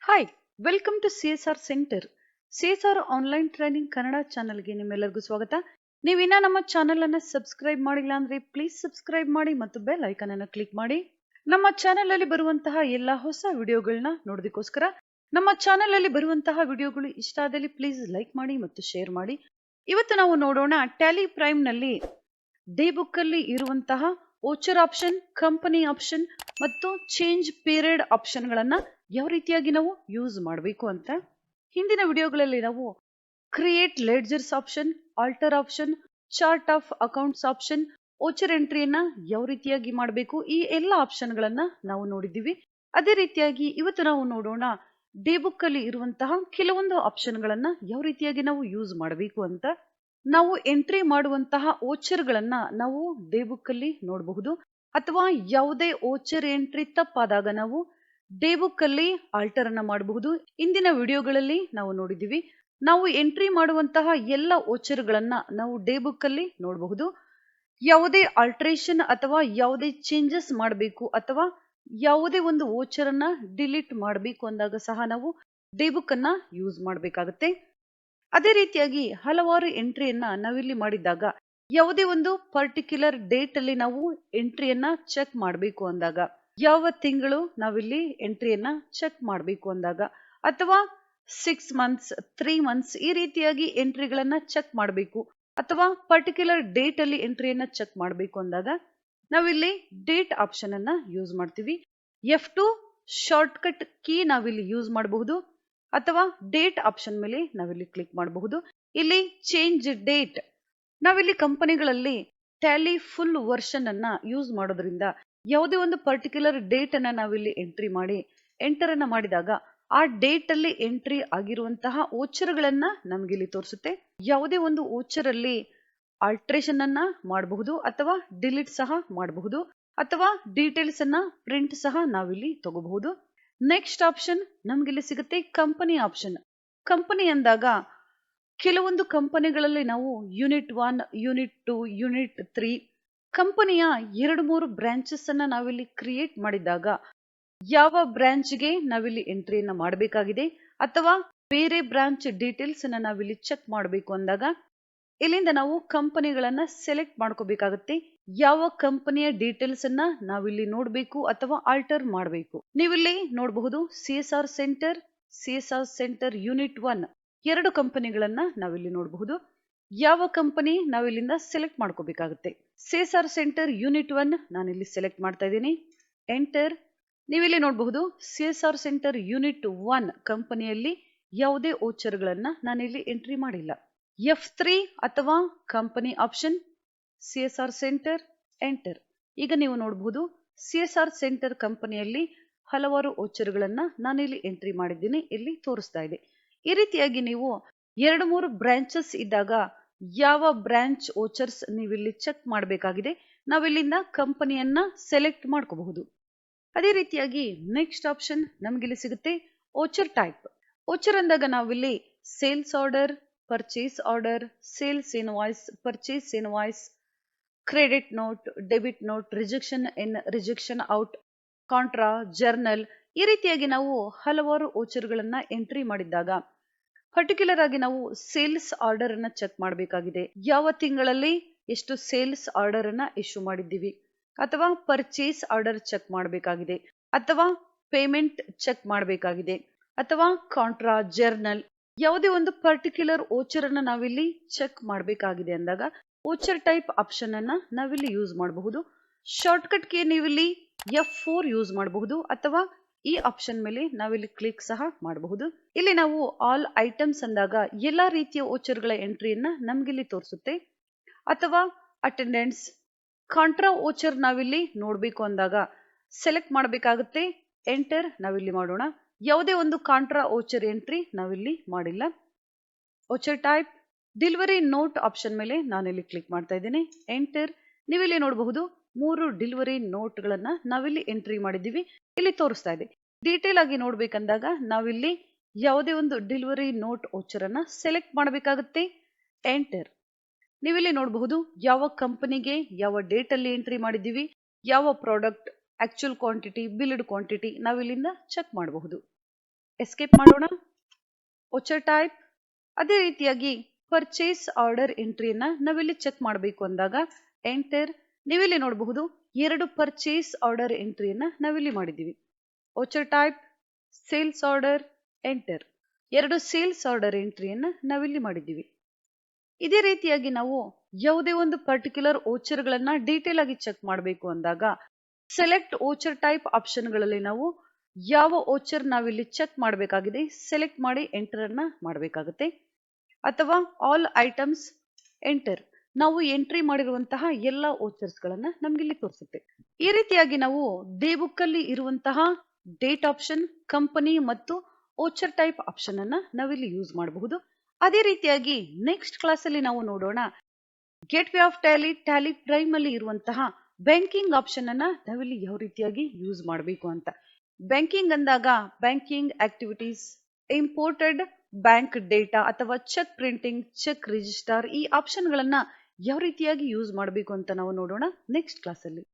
Hi, welcome to CSR centre. CSR online training Kannada ಚಾನಲ್ಗೆ ನಿಮ್ಮೆಲ್ಲರಿಗೂ ಸ್ವಾಗತ. ನೀವಿನ್ನ ನಮ್ಮ ಚಾನಲ್ ಅನ್ನು ಸಬ್ಸ್ಕ್ರೈಬ್ ಮಾಡಿಲ್ಲ ಅಂದ್ರೆ ಪ್ಲೀಸ್ ಸಬ್ಸ್ಕ್ರೈಬ್ ಮಾಡಿ ಮತ್ತು ಬೆಲ್ ಐಕಾನ್ ಅನ್ನು ಕ್ಲಿಕ್ ಮಾಡಿ. ನಮ್ಮ ಚಾನಲ್ ಅಲ್ಲಿ ಬರುವಂತಹ ಎಲ್ಲಾ ಹೊಸ ವಿಡಿಯೋಗಳನ್ನ ನೋಡೋದಕ್ಕೋಸ್ಕರ ನಮ್ಮ ಚಾನಲ್ ಅಲ್ಲಿ ಬರುವಂತಹ ವಿಡಿಯೋಗಳು ಇಷ್ಟ ಆದಲ್ಲಿ ಪ್ಲೀಸ್ ಲೈಕ್ ಮಾಡಿ ಮತ್ತು ಶೇರ್ ಮಾಡಿ. ಇವತ್ತು ನಾವು ನೋಡೋಣ ಟ್ಯಾಲಿ ಪ್ರೈಮ್ ನಲ್ಲಿ ಡೇ ಬುಕ್ ಅಲ್ಲಿ ಇರುವಂತಹ ಓಚರ್ ಆಪ್ಷನ್, ಕಂಪನಿ ಆಪ್ಷನ್ ಮತ್ತು ಚೇಂಜ್ ಪೀರಿಯಡ್ ಆಪ್ಷನ್ ಗಳನ್ನ ಯಾವ ರೀತಿಯಾಗಿ ನಾವು ಯೂಸ್ ಮಾಡಬೇಕು ಅಂತ. ಹಿಂದಿನ ವಿಡಿಯೋಗಳಲ್ಲಿ ನಾವು create ledgers option, alter option, chart of accounts option, voucher ಎಂಟ್ರಿಯನ್ನ ಯಾವ ರೀತಿಯಾಗಿ ಮಾಡಬೇಕು, ಈ ಎಲ್ಲ ಆಪ್ಷನ್ ಗಳನ್ನ ನಾವು ನೋಡಿದ್ದೀವಿ. ಅದೇ ರೀತಿಯಾಗಿ ಇವತ್ತು ನಾವು ನೋಡೋಣ ಡೇ ಬುಕ್ ಅಲ್ಲಿ ಇರುವಂತಹ ಕೆಲವೊಂದು ಆಪ್ಷನ್ ಗಳನ್ನ ಯಾವ ರೀತಿಯಾಗಿ ನಾವು ಯೂಸ್ ಮಾಡಬೇಕು ಅಂತ. ನಾವು ಎಂಟ್ರಿ ಮಾಡುವಂತಹ ಓಚರ್ ಗಳನ್ನ ನಾವು ಡೇ ಬುಕ್ ಅಲ್ಲಿ ನೋಡಬಹುದು, ಅಥವಾ ಯಾವುದೇ ಓಚರ್ ಎಂಟ್ರಿ ತಪ್ಪಾದಾಗ ನಾವು ಡೇ ಬುಕ್ ಅಲ್ಲಿ ಆಲ್ಟರ್ ಅನ್ನ ಮಾಡಬಹುದು. ಇಂದಿನ ವಿಡಿಯೋಗಳಲ್ಲಿ ನಾವು ನೋಡಿದೀವಿ. ನಾವು ಎಂಟ್ರಿ ಮಾಡುವಂತಹ ಎಲ್ಲ ಓಚರ್ ಗಳನ್ನ ನಾವು ಡೇ ಬುಕ್ ಅಲ್ಲಿ ನೋಡಬಹುದು. ಯಾವುದೇ ಆಲ್ಟ್ರೇಷನ್ ಅಥವಾ ಯಾವುದೇ ಚೇಂಜಸ್ ಮಾಡಬೇಕು ಅಥವಾ ಯಾವುದೇ ಒಂದು ಓಚರ್ ಅನ್ನ ಡಿಲೀಟ್ ಮಾಡಬೇಕು ಅಂದಾಗ ಸಹ ನಾವು ಡೇ ಬುಕ್ ಅನ್ನ ಯೂಸ್ ಮಾಡಬೇಕಾಗುತ್ತೆ. ಅದೇ ರೀತಿಯಾಗಿ ಹಲವಾರು ಎಂಟ್ರಿಯನ್ನ ನಾವಿಲ್ಲಿ ಮಾಡಿದಾಗ ಯಾವುದೇ ಒಂದು ಪರ್ಟಿಕ್ಯುಲರ್ ಡೇಟ್ ಅಲ್ಲಿ ನಾವು ಎಂಟ್ರಿಯನ್ನ ಚೆಕ್ ಮಾಡಬೇಕು ಅಂದಾಗ, ಯಾವ ತಿಂಗಳು ನಾವಿಲ್ಲಿ ಎಂಟ್ರಿಯನ್ನ ಚೆಕ್ ಮಾಡಬೇಕು ಅಂದಾಗ, ಅಥವಾ 6 ಮಂತ್ಸ್ 3 ಮಂತ್ಸ್ ಈ ರೀತಿಯಾಗಿ ಎಂಟ್ರಿಗಳನ್ನ ಚೆಕ್ ಮಾಡಬೇಕು, ಅಥವಾ ಪರ್ಟಿಕ್ಯುಲರ್ ಡೇಟ್ ಅಲ್ಲಿ ಎಂಟ್ರಿಯನ್ನ ಚೆಕ್ ಮಾಡಬೇಕು ಅಂದಾಗ ನಾವಿಲ್ಲಿ ಡೇಟ್ ಆಪ್ಷನ್ ಅನ್ನ ಯೂಸ್ ಮಾಡ್ತೀವಿ. F2 ಶಾರ್ಟ್ ಕಟ್ ಕೀ ನಾವಿಲ್ಲಿ ಯೂಸ್ ಮಾಡಬಹುದು, ಅಥವಾ ಡೇಟ್ ಆಪ್ಷನ್ ಮೇಲೆ ನಾವಿಲ್ಲಿ ಕ್ಲಿಕ್ ಮಾಡಬಹುದು. ಇಲ್ಲಿ ಚೇಂಜ್ ಡೇಟ್, ನಾವಿಲ್ಲಿ ಕಂಪನಿಗಳಲ್ಲಿ ಟ್ಯಾಲಿ ಫುಲ್ ವರ್ಷನ್ ಅನ್ನ ಯೂಸ್ ಮಾಡೋದ್ರಿಂದ ಯಾವುದೇ ಒಂದು ಪರ್ಟಿಕ್ಯುಲರ್ ಡೇಟ್ ಅನ್ನ ನಾವಿಲ್ಲಿ ಎಂಟ್ರಿ ಮಾಡಿ ಎಂಟರ್ ಅನ್ನ ಮಾಡಿದಾಗ ಆ ಡೇಟ್ ಅಲ್ಲಿ ಎಂಟ್ರಿ ಆಗಿರುವಂತಹ ಓಚರ್ ಗಳನ್ನ ನಮ್ಗೆ ಇಲ್ಲಿ ತೋರಿಸುತ್ತೆ. ಯಾವುದೇ ಒಂದು ಓಚರ್ ಅಲ್ಲಿ ಆಲ್ಟ್ರೇಷನ್ ಅನ್ನ ಮಾಡಬಹುದು ಅಥವಾ ಡಿಲೀಟ್ ಸಹ ಮಾಡಬಹುದು, ಅಥವಾ ಡೀಟೇಲ್ಸ್ ಅನ್ನ ಪ್ರಿಂಟ್ ಸಹ ನಾವಿಲ್ಲಿ ತಗೋಬಹುದು. ನೆಕ್ಸ್ಟ್ ಆಪ್ಷನ್ ನಮ್ಗೆ ಇಲ್ಲಿ ಸಿಗುತ್ತೆ ಕಂಪನಿ ಆಪ್ಷನ್. ಕಂಪನಿ ಅಂದಾಗ ಕೆಲವೊಂದು ಕಂಪನಿಗಳಲ್ಲಿ ನಾವು ಯೂನಿಟ್ 1, ಯೂನಿಟ್ 2, ಯೂನಿಟ್ 3 ಕಂಪನಿಯ 2-3 ಬ್ರಾಂಚಸ್ ಅನ್ನ ನಾವಿಲ್ಲಿ ಕ್ರಿಯೇಟ್ ಮಾಡಿದಾಗ ಯಾವ ಬ್ರಾಂಚ್ಗೆ ನಾವಿಲ್ಲಿ ಎಂಟ್ರಿಯನ್ನ ಮಾಡಬೇಕಾಗಿದೆ ಅಥವಾ ಬೇರೆ ಬ್ರಾಂಚ್ ಡೀಟೇಲ್ಸ್ ಅನ್ನ ನಾವಿಲ್ಲಿ ಚೆಕ್ ಮಾಡಬೇಕು ಅಂದಾಗ ಇಲ್ಲಿಂದ ನಾವು ಕಂಪನಿಗಳನ್ನ ಸೆಲೆಕ್ಟ್ ಮಾಡ್ಕೋಬೇಕಾಗುತ್ತೆ. ಯಾವ ಕಂಪನಿಯ ಡೀಟೇಲ್ಸ್ ಅನ್ನ ನಾವಿಲ್ಲಿ ನೋಡಬೇಕು ಅಥವಾ ಆಲ್ಟರ್ ಮಾಡಬೇಕು. ನೀವಿಲ್ಲಿ ನೋಡಬಹುದು CSR ಸೆಂಟರ್ ಯೂನಿಟ್ 1 2 ಕಂಪನಿಗಳನ್ನ ನಾವಿಲ್ಲಿ ನೋಡಬಹುದು. ಯಾವ ಕಂಪನಿ ನಾವಿಲ್ಲಿಂದ ಸೆಲೆಕ್ಟ್ ಮಾಡ್ಕೋಬೇಕಾಗುತ್ತೆ. CSR ಸೆಂಟರ್ ಯೂನಿಟ್ 1 ನಾನಿಲ್ಲಿ ಸೆಲೆಕ್ಟ್ ಮಾಡ್ತಾ ಇದ್ದೀನಿ. ಎಂಟರ್. ನೀವಿಲ್ಲಿ ನೋಡಬಹುದು CSR ಸೆಂಟರ್ ಯೂನಿಟ್ 1 ಕಂಪನಿಯಲ್ಲಿ ಯಾವುದೇ ಓಚರ್ ಗಳನ್ನ ನಾನಿಲ್ಲಿ ಎಂಟ್ರಿ ಮಾಡಿಲ್ಲ. F3 ಅಥವಾ company option, CSR centre, enter. ಈಗ ನೀವು ನೋಡಬಹುದು CSR ಸೆಂಟರ್ ಕಂಪನಿಯಲ್ಲಿ ಹಲವಾರು ಓಚರ್ ಗಳನ್ನ ನಾನಿಲ್ಲಿ ಎಂಟ್ರಿ ಮಾಡಿದ್ದೀನಿ, ಇಲ್ಲಿ ತೋರಿಸ್ತಾ ಇದೆ. ಈ ರೀತಿಯಾಗಿ ನೀವು 2-3 ಬ್ರಾಂಚಸ್ ಇದ್ದಾಗ ಯಾವ ಬ್ರಾಂಚ್ ಓಚರ್ಸ್ ನೀವಿಲ್ಲಿ ಚೆಕ್ ಮಾಡಬೇಕಾಗಿದೆ ನಾವಿಲ್ಲಿಂದ ಕಂಪನಿಯನ್ನ ಸೆಲೆಕ್ಟ್ ಮಾಡ್ಕೋಬಹುದು. ಅದೇ ರೀತಿಯಾಗಿ ನೆಕ್ಸ್ಟ್ ಆಪ್ಷನ್ ನಮ್ಗಿಲ್ಲಿ ಸಿಗುತ್ತೆ ಓಚರ್ ಟೈಪ್. ಓಚರ್ ಅಂದಾಗ ನಾವಿಲ್ಲಿ sales order, purchase order, sales invoice, purchase invoice, credit note, debit note, rejection in, rejection out, contra, journal ಈ ರೀತಿಯಾಗಿ ನಾವು ಹಲವಾರು ಓಚರ್ ಗಳನ್ನ ಎಂಟ್ರಿ ಮಾಡಿದ್ದಾಗ ಪರ್ಟಿಕ್ಯುಲರ್ ಆಗಿ ನಾವು ಸೇಲ್ಸ್ ಆರ್ಡರ್ ಅನ್ನ ಚೆಕ್ ಮಾಡಬೇಕಾಗಿದೆ. ಯಾವ ತಿಂಗಳಲ್ಲಿ ಎಷ್ಟು ಸೇಲ್ಸ್ ಆರ್ಡರ್ ಅನ್ನ ಇಶ್ಯೂ ಮಾಡಿದ್ದೀವಿ, ಅಥವಾ ಪರ್ಚೇಸ್ ಆರ್ಡರ್ ಚೆಕ್ ಮಾಡಬೇಕಾಗಿದೆ, ಅಥವಾ ಪೇಮೆಂಟ್ ಚೆಕ್ ಮಾಡಬೇಕಾಗಿದೆ, ಅಥವಾ ಕಾಂಟ್ರಾ, ಜರ್ನಲ್ ಯಾವುದೇ ಒಂದು ಪರ್ಟಿಕ್ಯುಲರ್ ಓಚರ್ ಅನ್ನ ನಾವಿಲ್ಲಿ ಚೆಕ್ ಮಾಡಬೇಕಾಗಿದೆ ಅಂದಾಗ ಓಚರ್ ಟೈಪ್ ಆಪ್ಷನ್ ಅನ್ನ ನಾವಿಲ್ಲಿ ಯೂಸ್ ಮಾಡಬಹುದು. ಶಾರ್ಟ್ ಕಟ್ ಗೆ ನೀವಿಲ್ಲಿ F4 ಯೂಸ್ ಮಾಡಬಹುದು, ಅಥವಾ ಈ ಆಪ್ಷನ್ ಮೇಲೆ ನಾವಿಲ್ಲಿ ಕ್ಲಿಕ್ ಸಹ ಮಾಡಬಹುದು. ಇಲ್ಲಿ ನಾವು ಆಲ್ ಐಟಮ್ಸ್ ಅಂದಾಗ ಎಲ್ಲಾ ರೀತಿಯ ಓಚರ್ ಗಳ ಎಂಟ್ರಿಯನ್ನ ನಮ್ಗಿಲ್ಲಿ ತೋರಿಸುತ್ತೆ. ಅಥವಾ ಅಟೆಂಡೆನ್ಸ್, ಕಾಂಟ್ರಾ ಓಚರ್ ನಾವಿಲ್ಲಿ ನೋಡ್ಬೇಕು ಅಂದಾಗ ಸೆಲೆಕ್ಟ್ ಮಾಡಬೇಕಾಗುತ್ತೆ. ಎಂಟರ್ ನಾವಿಲ್ಲಿ ಮಾಡೋಣ. ಯಾವುದೇ ಒಂದು ಕಾಂಟ್ರಾ ಓಚರ್ ಎಂಟ್ರಿ ನಾವಿಲ್ಲಿ ಮಾಡಿಲ್ಲ. Voucher type delivery note option ಮೇಲೆ ನಾನಿಲ್ಲಿ ಕ್ಲಿಕ್ ಮಾಡ್ತಾ ಇದ್ದೀನಿ. ಎಂಟರ್. ನೀವಿಲ್ಲಿ ನೋಡಬಹುದು 3 ಡೆಲಿವರಿ ನೋಟ್ ಗಳನ್ನ ನಾವಿಲ್ಲಿ ಎಂಟ್ರಿ ಮಾಡಿದ್ದೀವಿ, ಇಲ್ಲಿ ತೋರಿಸ್ತಾ ಇದೆ. ಡೀಟೇಲ್ ಆಗಿ ನೋಡ್ಬೇಕಂದಾಗ ನಾವಿಲ್ಲಿ ಯಾವುದೇ ಒಂದು ಡೆಲಿವರಿ ನೋಟ್ ಓಚರ್ ಅನ್ನ ಸೆಲೆಕ್ಟ್ ಮಾಡಬೇಕಾಗುತ್ತೆ. ಎಂಟರ್. ನೀವಿಲ್ಲಿ ನೋಡಬಹುದು ಯಾವ ಕಂಪನಿಗೆ ಯಾವ ಡೇಟ್ ಅಲ್ಲಿ ಎಂಟ್ರಿ ಮಾಡಿದ್ದೀವಿ, ಯಾವ product, actual quantity, build quantity ನಾವಿಲ್ಲಿಂದ ಚೆಕ್ ಮಾಡಬಹುದು. ಎಸ್ಕೇಪ್ ಮಾಡೋಣ. Voucher type. ಅದೇ ರೀತಿಯಾಗಿ ಪರ್ಚೇಸ್ ಆರ್ಡರ್ ಎಂಟ್ರಿಯನ್ನ ನಾವಿಲ್ಲಿ ಚೆಕ್ ಮಾಡಬೇಕು ಅಂದಾಗ ಎಂಟರ್. ನೀವಿಲ್ಲಿ ನೋಡಬಹುದು 2 ಪರ್ಚೇಸ್ ಆರ್ಡರ್ ಎಂಟ್ರಿಯನ್ನ ನಾವಿಲ್ಲಿ ಮಾಡಿದ್ದೀವಿ. Voucher type sales order enter. 2 sales order ಎಂಟ್ರಿಯನ್ನ ನಾವಿಲ್ಲಿ ಮಾಡಿದ್ದೀವಿ. ಇದೇ ರೀತಿಯಾಗಿ ನಾವು ಯಾವುದೇ ಒಂದು ಪರ್ಟಿಕ್ಯುಲರ್ ಓಚರ್ಗಳನ್ನ ಡೀಟೇಲ್ ಆಗಿ ಚೆಕ್ ಮಾಡಬೇಕು ಅಂದಾಗ ಸೆಲೆಕ್ಟ್ ಓಚರ್ ಟೈಪ್ ಆಪ್ಷನ್ಗಳಲ್ಲಿ ನಾವು ಯಾವ ಓಚರ್ ನಾವಿಲ್ಲಿ ಚೆಕ್ ಮಾಡಬೇಕಾಗಿದೆ ಸೆಲೆಕ್ಟ್ ಮಾಡಿ ಎಂಟರ್ ಅನ್ನ ಮಾಡಬೇಕಾಗುತ್ತೆ. ಅಥವಾ ಆಲ್ ಐಟಮ್ಸ್ ಎಂಟರ್. ನಾವು ಎಂಟ್ರಿ ಮಾಡಿರುವಂತಹ ಎಲ್ಲ ಓಚರ್ಸ್ ಗಳನ್ನ ನಮ್ಗಿಲ್ಲಿ ತೋರಿಸುತ್ತೆ. ಈ ರೀತಿಯಾಗಿ ನಾವು ಡೇ ಬುಕ್ ಅಲ್ಲಿ ಇರುವಂತಹ ಡೇಟ್ ಆಪ್ಷನ್, ಕಂಪನಿ ಮತ್ತು ಓಚರ್ ಟೈಪ್ ಆಪ್ಷನ್ ಅನ್ನ ನಾವಿಲ್ಲಿ ಯೂಸ್ ಮಾಡಬಹುದು. ಅದೇ ರೀತಿಯಾಗಿ ನೆಕ್ಸ್ಟ್ ಕ್ಲಾಸ್ ಅಲ್ಲಿ ನಾವು ನೋಡೋಣ get way of Tally, Tally prime ಅಲ್ಲಿ ಇರುವಂತಹ ಬ್ಯಾಂಕಿಂಗ್ ಆಪ್ಷನ್ ಅನ್ನ ನಾವಿಲ್ಲಿ ಯಾವ ರೀತಿಯಾಗಿ ಯೂಸ್ ಮಾಡಬೇಕು ಅಂತ. ಬ್ಯಾಂಕಿಂಗ್ ಅಂದಾಗ banking activities, imported bank data ಅಥವಾ ಚೆಕ್ ಪ್ರಿಂಟಿಂಗ್, ಚೆಕ್ ರಿಜಿಸ್ಟರ್, ಈ ಆಪ್ಷನ್ ಗಳನ್ನ ಯಾವ ರೀತಿಯಾಗಿ ಯೂಸ್ ಮಾಡಬೇಕು ಅಂತ ನಾವು ನೋಡೋಣ ನೆಕ್ಸ್ಟ್ ಕ್ಲಾಸ್ ಅಲ್ಲಿ.